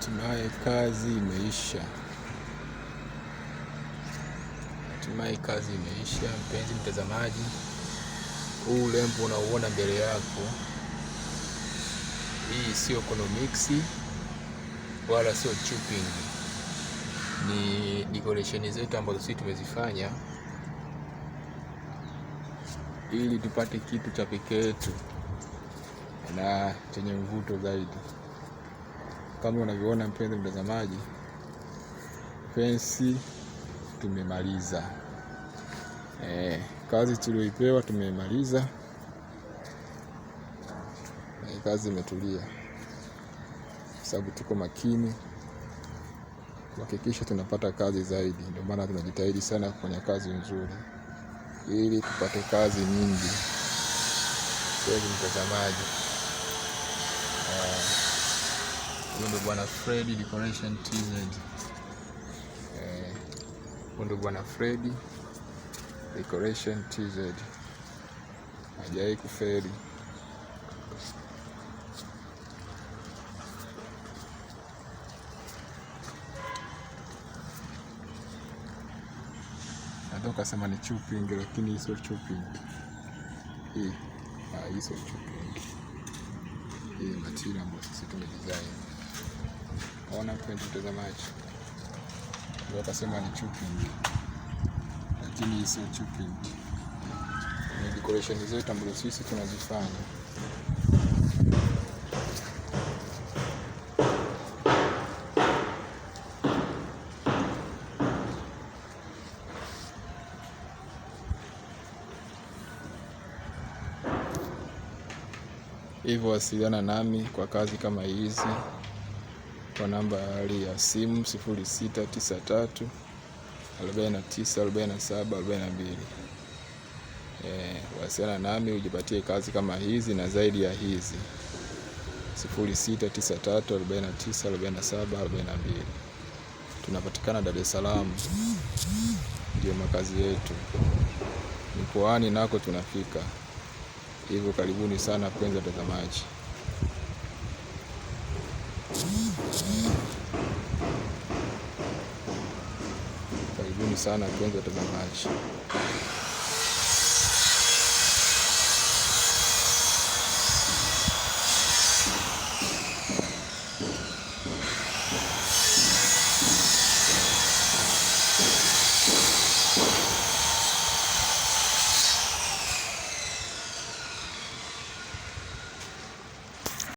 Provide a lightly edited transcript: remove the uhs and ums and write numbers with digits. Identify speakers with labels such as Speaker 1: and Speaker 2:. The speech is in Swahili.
Speaker 1: Hatimaye kazi imeisha. Hatimaye kazi imeisha, mpenzi mtazamaji. Huu urembo unauona mbele yako, hii sio economics wala sio chopping. Ni decoration zetu ambazo sisi tumezifanya ili tupate kitu cha pekee yetu na chenye mvuto zaidi. Kama unavyoona mpenzi mtazamaji, fensi tumemaliza. Kazi tulioipewa tumemaliza. Kazi imetulia, sababu tuko makini kuhakikisha tunapata kazi zaidi. Ndio maana tunajitahidi sana kufanya kazi nzuri ili tupate kazi nyingi. Mpenzi mtazamaji, huyu ndio bwana Freddy Decoration TZ. Huyu ndio bwana Freddy Decoration TZ, hajawahi kufeli. Natoka sema ni chopping, lakini sio chopping. Hii sio chopping. Hii material ambayo sisi tumedesign. Ona mpenzi mtazamaji, natoka sema ni chopping, lakini sio chopping. Ni decoration zetu ambazo sisi tunazifanya. Hivyo wasiliana nami kwa kazi kama hizi kwa namba ya simu 0693 49 47 42. Wasiliana nami ujipatie kazi kama hizi na zaidi ya hizi. 0693 49 47 42. Tunapatikana Dar es Salaam, ndio makazi yetu. Mkoani nako tunafika. Hivyo karibuni sana wapenzi watazamaji. Karibuni sana wapenzi watazamaji.